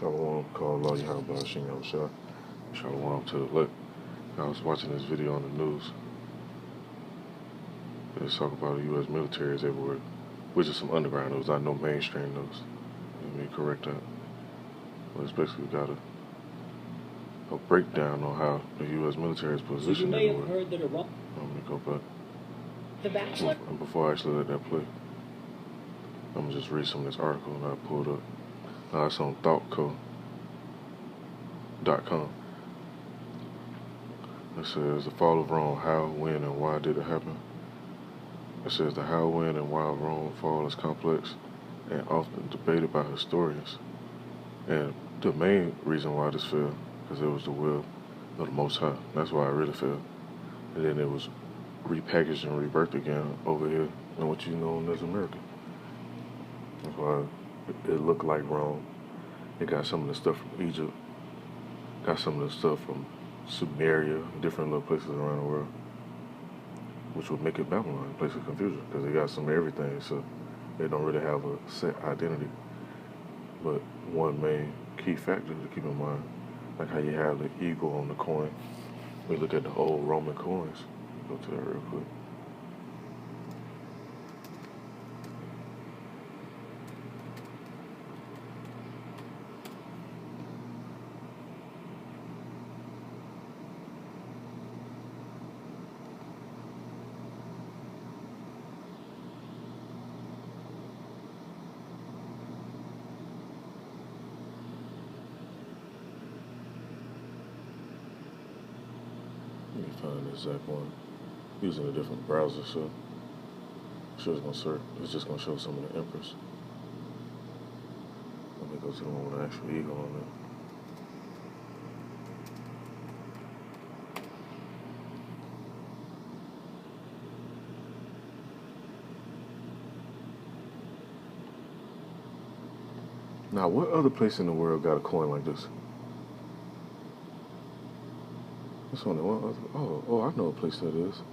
Shalom, call Allah Yahweh Hashem Yahushua. Shalom to the elect. I was watching this video on the news. It's talking about the U.S. military is everywhere, which is some underground news, not no mainstream news. Let me correct that. But it's basically got a breakdown on how the U.S. military is positioned So you may have everywhere. heard that Iran. Let me go back. The Bachelor. And before I actually let that play, I'm going to just read some of this article that I pulled up. It's on thoughtco.com. It says, the fall of Rome, how, when, and why did it happen? It says, the how, when, and why of Rome fall is complex and often debated by historians. And the main reason why this fell, because it was the will of the Most High. That's why it really fell. And then it was repackaged and rebirthed again over here in what you know as America. That's why it looked like Rome. It got some of the stuff from Egypt, got some of the stuff from Sumeria, different little places around the world, which would make it Babylon, a place of confusion, because they got some of everything, so they don't really have a set identity. But one main key factor to keep in mind, like how you have the eagle on the coin. We look at the old Roman coins. Go to that real quick. Let me find the exact one. Using a different browser, so I'm sure it's gonna search. It's just gonna show some of the emperors. Let me go to the one with the actual eagle on it. Now, what other place in the world got a coin like this? This one, oh, I know a place that is.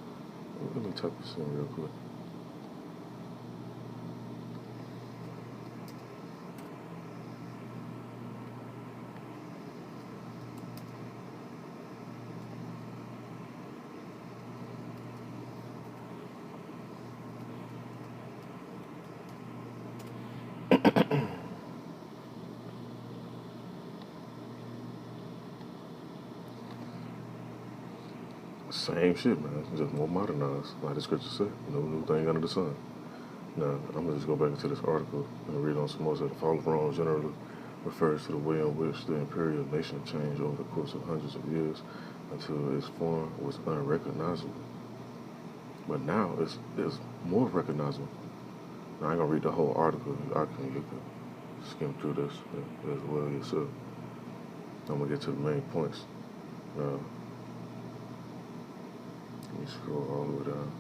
Let me type this in real quick. Same shit, man. Just more modernized, like the scripture said. No new thing under the sun. Now, I'm gonna just go back into this article and read on some more. The fall of Rome generally refers to the way in which the imperial nation changed over the course of hundreds of years until its form was unrecognizable. But now it's more recognizable. Now, I ain't gonna read the whole article. You can skim through this as well yourself. I'm gonna get to the main points. Let me scroll all the way down.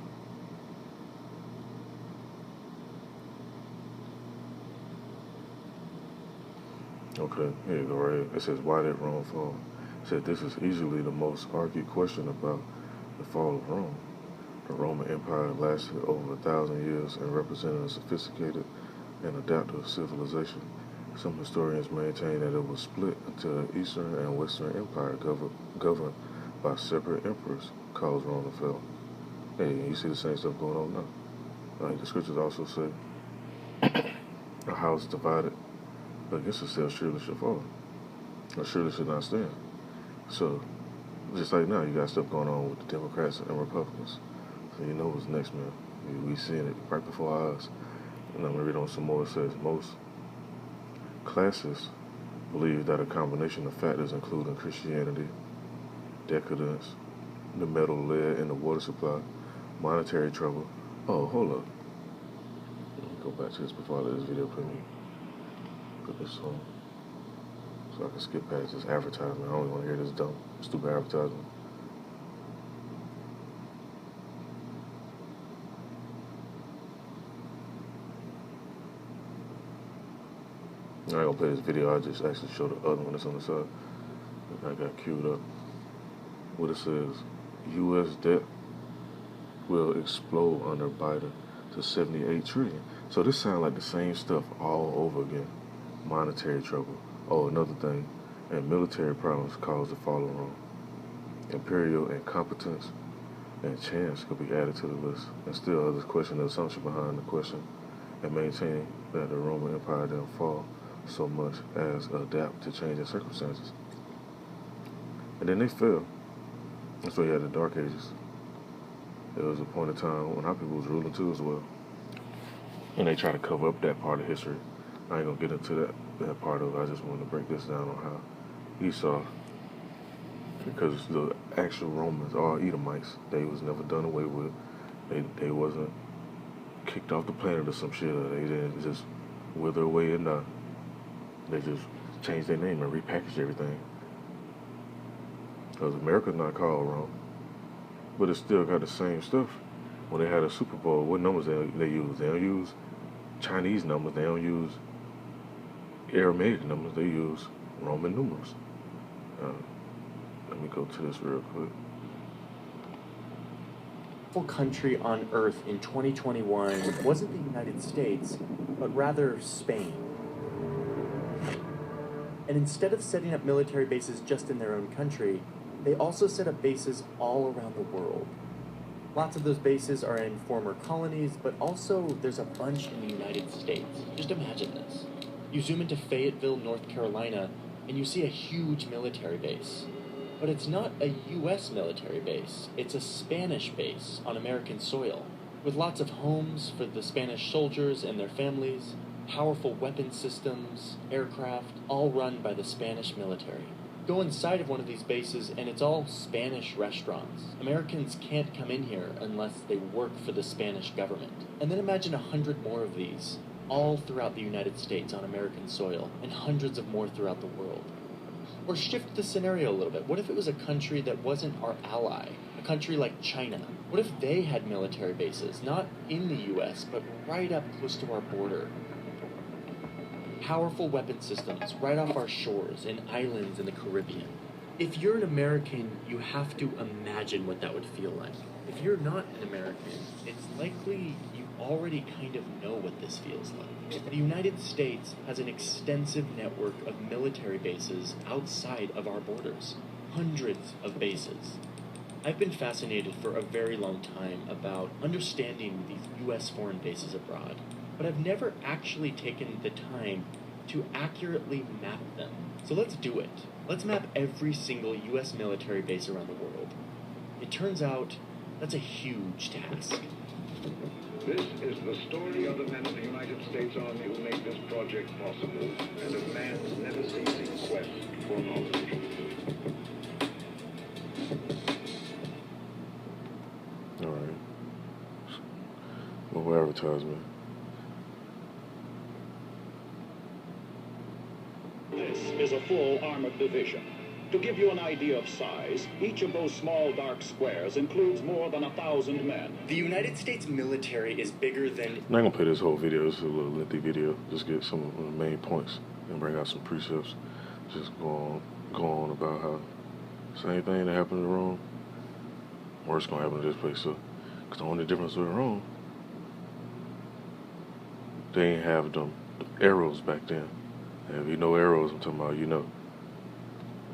Okay, here you go, right? It says, why did Rome fall? It said, this is easily the most argued question about the fall of Rome. The Roman Empire lasted over 1,000 years and represented a sophisticated and adaptive civilization. Some historians maintain that it was split into an Eastern and Western Empire governed by separate emperors, caused Rome to fall. Hey, you see the same stuff going on now. The scriptures also say, a house divided against itself surely shall fall, or surely should not stand. So, just like now, you got stuff going on with the Democrats and Republicans. So you know what's next, man. We seeing it right before our eyes. And I'm going to read on some more. It says, most classes believe that a combination of factors including Christianity, decadence, the metal, lead in the water supply, monetary trouble. Oh, hold up. Let me go back to this before I let this video put this on. So I can skip past this advertisement. I don't want to hear this dumb, stupid advertisement. I ain't gonna play this video, I just actually show the other one that's on the side. I got queued up. What it says, U.S. debt will explode under Biden to 78 trillion. So this sounds like the same stuff all over again. Monetary trouble. Oh, another thing, and military problems caused the fall of Rome. Imperial incompetence and chance could be added to the list, and still others question the assumption behind the question and maintain that the Roman Empire didn't fall so much as adapt to changing circumstances. And then they fell. That's why you had the Dark Ages. There was a point in time when our people was ruling too as well. And they try to cover up that part of history. I ain't gonna get into that part of it. I just wanted to break this down on how Esau, because the actual Romans are Edomites. They was never done away with. They wasn't kicked off the planet or some shit. Or they didn't just wither away and die. They just changed their name and repackaged everything. Because America's not called Rome, but it still got the same stuff. When they had a Super Bowl, what numbers they use? They don't use Chinese numbers. They don't use Aramaic numbers. They use Roman numerals. Let me go to this real quick. Country on Earth in 2021 wasn't the United States, but rather Spain. And instead of setting up military bases just in their own country, they also set up bases all around the world. Lots of those bases are in former colonies, but also there's a bunch in the United States. Just imagine this. You zoom into Fayetteville, North Carolina, and you see a huge military base. But it's not a U.S. military base. It's a Spanish base on American soil, with lots of homes for the Spanish soldiers and their families, powerful weapon systems, aircraft, all run by the Spanish military. Go inside of one of these bases and it's all Spanish restaurants. Americans can't come in here unless they work for the Spanish government. And then imagine 100 more of these, all throughout the United States on American soil, and hundreds of more throughout the world. Or shift the scenario a little bit. What if it was a country that wasn't our ally? A country like China? What if they had military bases, not in the U.S., but right up close to our border? Powerful weapon systems right off our shores in islands in the Caribbean. If you're an American, you have to imagine what that would feel like. If you're not an American, it's likely you already kind of know what this feels like. The United States has an extensive network of military bases outside of our borders. Hundreds of bases. I've been fascinated for a very long time about understanding these U.S. foreign bases abroad, but I've never actually taken the time to accurately map them. So let's do it. Let's map every single U.S. military base around the world. It turns out that's a huge task. This is the story of the men of the United States Army who made this project possible, and of man's never-ceasing quest for knowledge. All right. More advertisement. This is a full armored division. To give you an idea of size, each of those small dark squares includes more than 1,000 men. The United States military is bigger than... I'm not gonna play this whole video. It's a little lengthy video. Just get some of the main points and bring out some precepts. Just go on about how same thing that happened in Rome, worse gonna happen to this place. So, cause the only difference with Rome, they ain't have them arrows back then. And if you know arrows, I'm talking about, you know.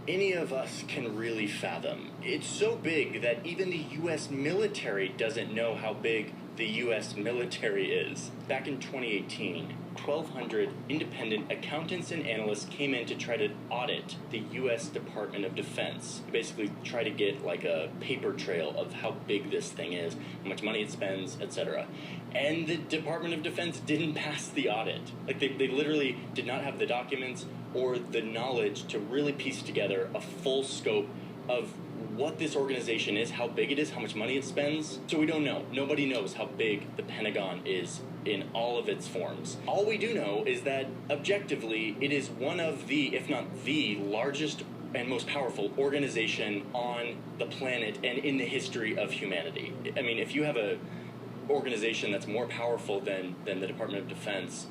Any of us can really fathom. It's so big that even the U.S. military doesn't know how big the U.S. military is. Back in 2018, 1,200 independent accountants and analysts came in to try to audit the U.S. Department of Defense. Basically try to get like a paper trail of how big this thing is, how much money it spends, etc. And the Department of Defense didn't pass the audit. Like they literally did not have the documents or the knowledge to really piece together a full scope of what this organization is, how big it is, how much money it spends. So we don't know. Nobody knows how big the Pentagon is in all of its forms. All we do know is that objectively it is one of the, if not the largest and most powerful organization on the planet and in the history of humanity. I mean, if you have a organization that's more powerful than the Department of Defense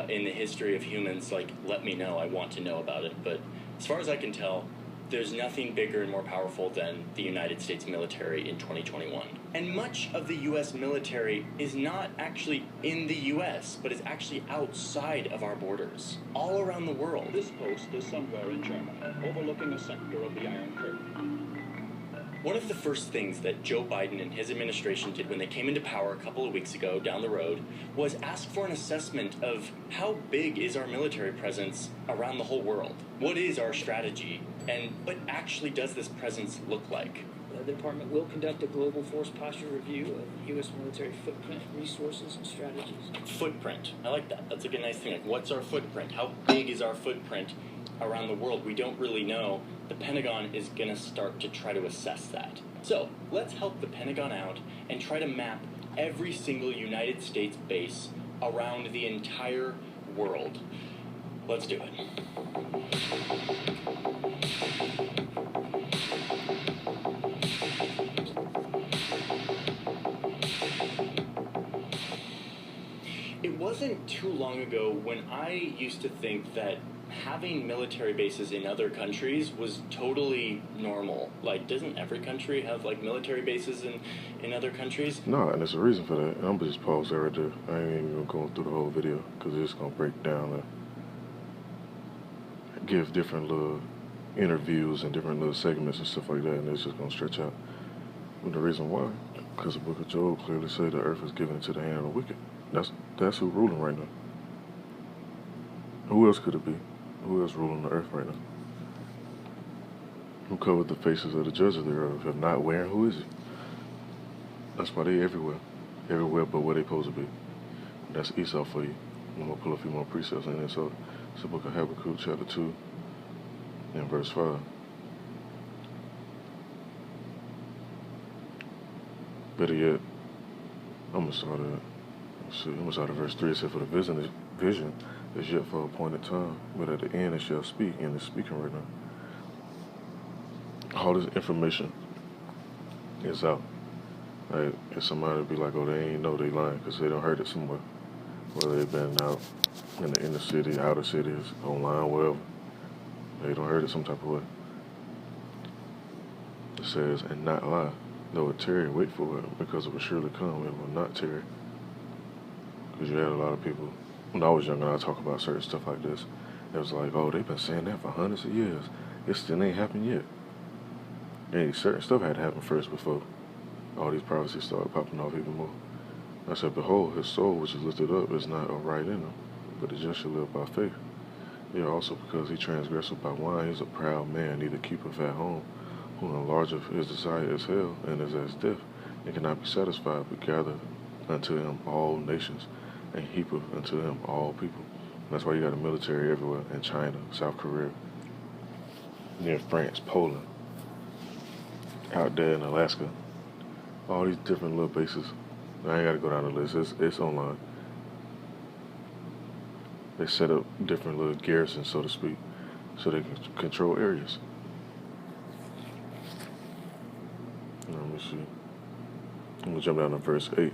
in the history of humans, like, let me know. I want to know about it. But as far as I can tell, There's nothing bigger and more powerful than the United States military in 2021. And much of the U.S. military is not actually in the U.S., but is actually outside of our borders, all around the world. This post is somewhere in Germany, overlooking a sector of the Iron Curtain. One of the first things that Joe Biden and his administration did when they came into power a couple of weeks ago down the road was ask for an assessment of how big is our military presence around the whole world? What is our strategy? And what actually does this presence look like? The department will conduct a global force posture review of U.S. military footprint, resources, and strategies. Footprint. I like that. That's like a nice thing. Like, what's our footprint? How big is our footprint around the world? We don't really know. The Pentagon is going to start to try to assess that. So, let's help the Pentagon out and try to map every single United States base around the entire world. Let's do it. It wasn't too long ago when I used to think that having military bases in other countries was totally normal. Like, doesn't every country have, like, military bases in other countries? No, and there's a reason for that. And I'm just pause there right there. I ain't even going through the whole video because it's just going to break down and give different little interviews and different little segments and stuff like that, and it's just going to stretch out. And the reason why, because the book of Job clearly said the earth is given into the hand of the wicked. That's who's ruling right now. Who else could it be? Who else ruling the earth right now? Who covered the faces of the judges thereof? If not wearing, who is he? That's why they everywhere. Everywhere but where they supposed to be. And that's Esau for you. I'm going to pull a few more precepts in there. So it's the book of Habakkuk, chapter 2, and verse 5. Better yet, I'm going to start at verse 3. It said, for the vision is yet for a appointed time, but at the end it shall speak, and it's speaking right now. All this information is out. Like, if somebody be like, oh, they ain't know they lying because they don't heard it somewhere. Whether they've been out in the inner city, outer cities, online, whatever. They don't heard it some type of way. It says, and not lie. Though it tarry, wait for it, because it will surely come, it will not tarry. Because you had a lot of people, when I was younger, I talk about certain stuff like this. It was like, oh, they've been saying that for hundreds of years. It still ain't happened yet. And certain stuff had to happen first before all these prophecies started popping off even more. I said, behold, his soul which is lifted up is not upright in him, but the just shall live by faith. Yea, also because he transgresseth by wine, he is a proud man, neither keepeth at home, who enlargeth his desire is hell, and is as death, and cannot be satisfied, but gather unto him all nations, and heapeth unto him all people. That's why you got a military everywhere, in China, South Korea, near France, Poland, out there in Alaska. All these different little bases. I ain't got to go down the list. It's online. They set up different little garrisons, so to speak, so they can control areas. Let me see. I'm going to jump down to verse 8.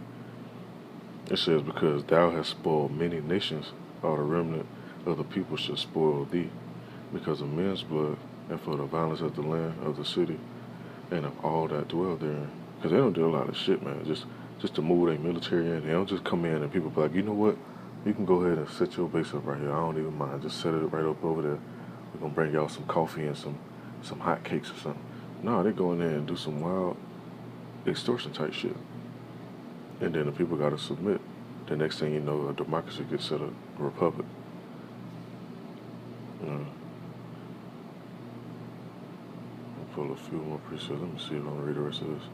It says, because thou hast spoiled many nations, all the remnant of the people shall spoil thee, because of men's blood, and for the violence of the land, of the city, and of all that dwell therein. Because they don't do a lot of shit, man. Just to move their military in. They don't just come in and people be like, you know what? You can go ahead and set your base up right here. I don't even mind. Just set it right up over there. We're going to bring y'all some coffee and some hot cakes or something. No, they go in there and do some wild extortion type shit. And then the people got to submit. The next thing you know, a democracy gets set up, a republic. I'll pull a few more precepts. Let me see if I can read the rest of this.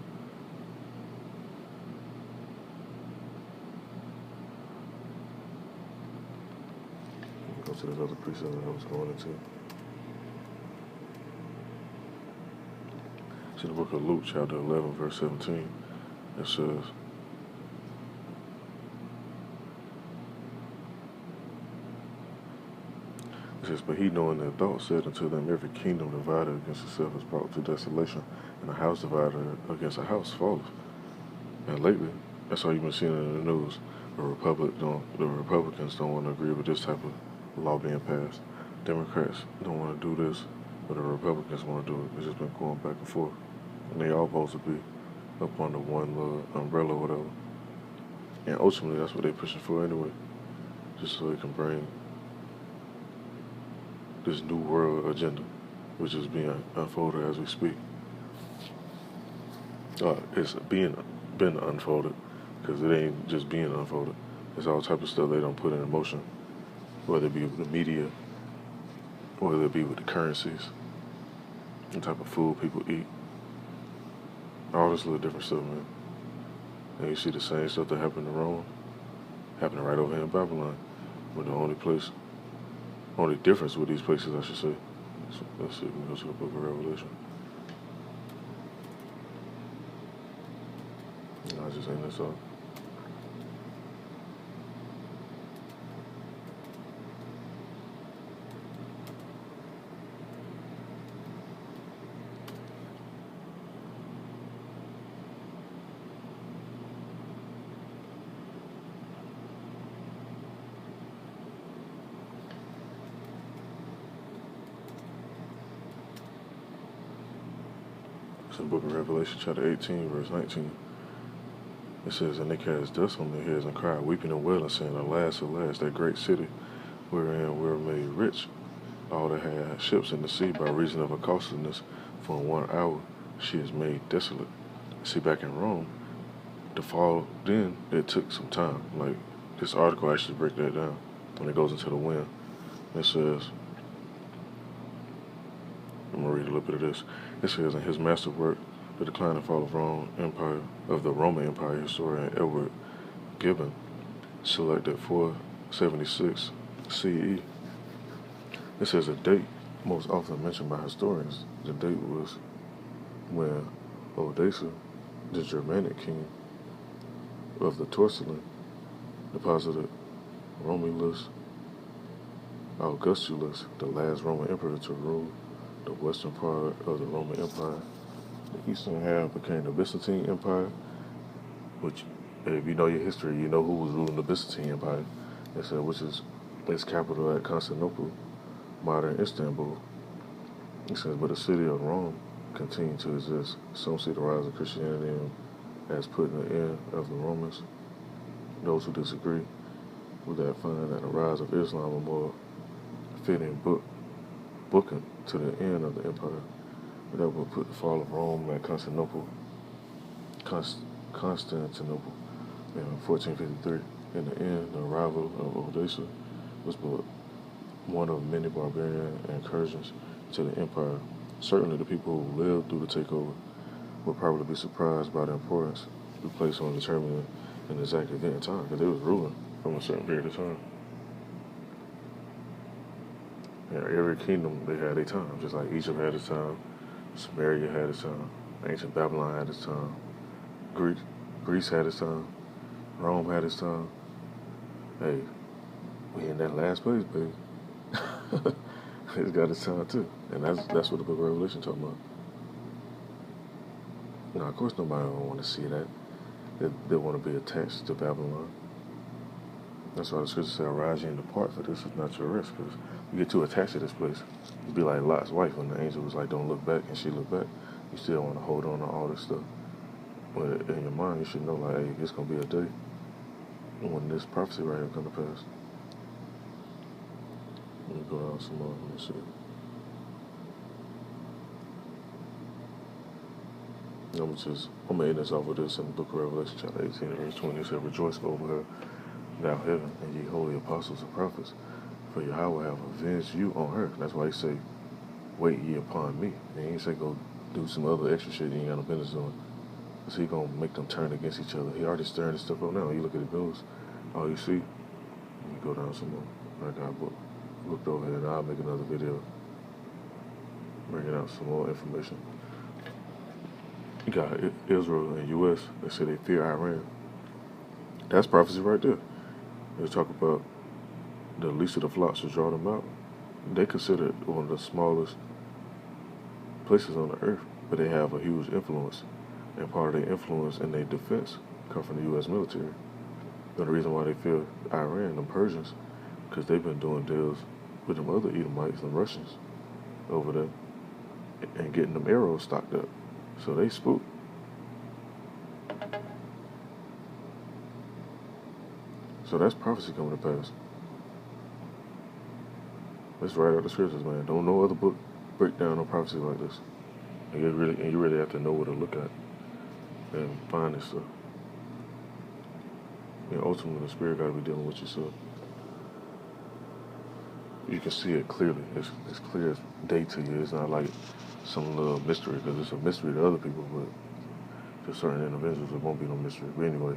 Go to this other precept that I was going into. It's in the book of Luke, chapter 11, verse 17. It says, but he knowing their thoughts said unto them, every kingdom divided against itself is brought to desolation, and a house divided against a house falleth. And lately, that's all you've been seeing in the news. The Republicans don't want to agree with this type of law being passed. Democrats don't want to do this. but the Republicans want to do it. It's just been going back and forth. And they all supposed to be up under one little umbrella or whatever. And ultimately, that's what they're pushing for anyway. Just so they can bring this new world agenda, which is being unfolded as we speak. It's been unfolded, because it ain't just being unfolded. It's all type of stuff they don't put in motion, whether it be with the media, whether it be with the currencies, the type of food people eat, all this little different stuff, man. And you see the same stuff that happened in Rome, happening right over here in Babylon, but the only difference with these places, I should say. So let's see, we can go to the Book of Revelation. I'll just end this off. It's in the Book of Revelation, chapter 18, verse 19. It says, "And they cast dust on their heads and cried, weeping and wailing, saying, Alas, alas, that great city, wherein we were made rich, all that had ships in the sea by reason of her costliness, for in 1 hour she is made desolate." See, back in Rome, the fall, then it took some time. Like, this article actually breaks that down when it goes into the wind. It says, I'm going to read a little bit of this. It says, "In his masterwork, The Decline and Fall of Rome Empire, of the Roman Empire, historian Edward Gibbon selected 476 CE. It says a date most often mentioned by historians. The date was when Odessa, the Germanic king of the Torcellan, deposited Romulus Augustulus, the last Roman emperor, to rule the western part of the Roman Empire. The eastern half became the Byzantine Empire, which, if you know your history, you know who was ruling the Byzantine Empire. Which is its capital at Constantinople, modern Istanbul. It says, but the city of Rome continued to exist. Some see the rise of Christianity as putting an end of the Romans. Those who disagree with that find that the rise of Islam was more fitting booking to the end of the empire. But that would put the fall of Rome at Constantinople in 1453. In the end, the arrival of Odessa was but one of many barbarian incursions to the empire. Certainly the people who lived through the takeover would probably be surprised by the importance we place on determining an exact event in time, because they was ruling from a certain period of time. Yeah, every kingdom, they had their time, just like Egypt had its time, Samaria had its time, ancient Babylon had its time, Greece had its time, Rome had its time. Hey, we in that last place, baby. It's got its time too, and that's what the Book of Revelation talking about. Now, of course, nobody don't want to see that. They want to be attached to Babylon. That's why the scripture says, "Arise ye and depart, for this is not your rest." Because you get too attached to this place. It'd be like Lot's wife when the angel was like, "Don't look back," and she looked back. You still want to hold on to all this stuff, but in your mind, you should know, like, hey, it's gonna be a day when this prophecy right here come to pass. Let me go down some more. Let me see. I'm gonna end this off with this in the Book of Revelation, chapter 18, verse 20. It said, "Rejoice over her, thou heaven, and ye holy apostles and prophets, for Yahweh have avenged you on her." That's why he say, "Wait ye upon me." And he ain't say go do some other extra shit you ain't got no business doing. Because he gonna make them turn against each other. He already stirring this stuff up now. You look at the news, all you see, you go down some more. I got looked over here, and I'll make another video bringing out some more information. You got Israel and U.S. They say they fear Iran. That's prophecy right there. They talk about the least of the flocks to draw them out. They consider it one of the smallest places on the earth, but they have a huge influence. And part of their influence and their defense come from the U.S. military. And the reason why they fear Iran, the Persians, because they've been doing deals with them other Edomites and Russians over there. and getting them arrows stocked up. So they spooked. So that's prophecy coming to pass. Let's write out the scriptures, man. Don't no other book break down no prophecy like this. And you really have to know what to look at and find this stuff. And ultimately, the Spirit got to be dealing with you, so you can see it clearly. It's clear as day to you. It's not like some little mystery, because it's a mystery to other people, but to certain individuals, it won't be no mystery. But anyway,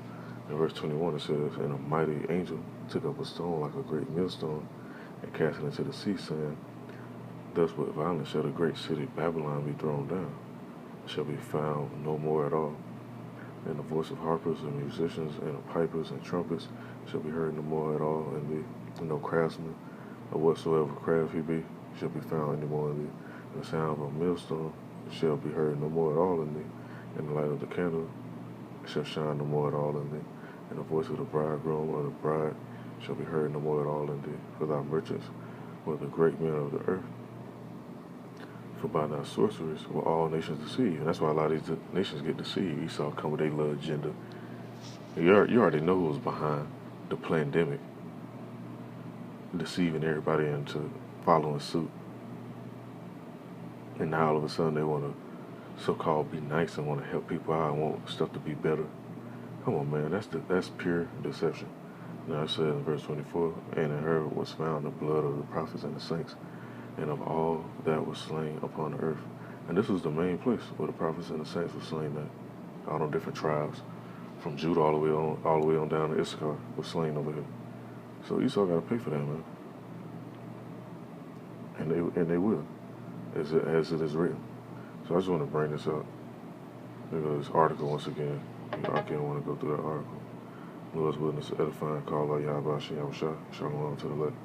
in verse 21, it says, "And a mighty angel took up a stone like a great millstone and cast it into the sea, saying, Thus with violence shall the great city Babylon be thrown down, shall be found no more at all. And the voice of harpers and musicians and of pipers and trumpets shall be heard no more at all, and no craftsman, or whatsoever craft he be, shall be found any more in thee. And the sound of a millstone shall be heard no more at all in thee, and the light of the candle shall shine no more at all in thee. And the voice of the bridegroom or the bride shall be heard no more at all in thee. For thy merchants were the great men of the earth. For by thy sorceries were all nations deceived." And that's why a lot of these nations get deceived. Esau come with their little agenda. You already know who was behind the pandemic, deceiving everybody into following suit. And now all of a sudden they want to so-called be nice and want to help people out and want stuff to be better. Come on, man, that's pure deception. Now it says in verse 24, "And in her was found the blood of the prophets and the saints, and of all that was slain upon the earth." And this was the main place where the prophets and the saints were slain at. All the different tribes, from Judah all the way on down to Issachar, was slain over here. So Esau got to pay for that, man. And they will, as it is written. So I just want to bring this up. There goes this article once again. I can't want to go through that article. Lord's witness edifying call by Yahweh Shem Shah. Shalom to the left.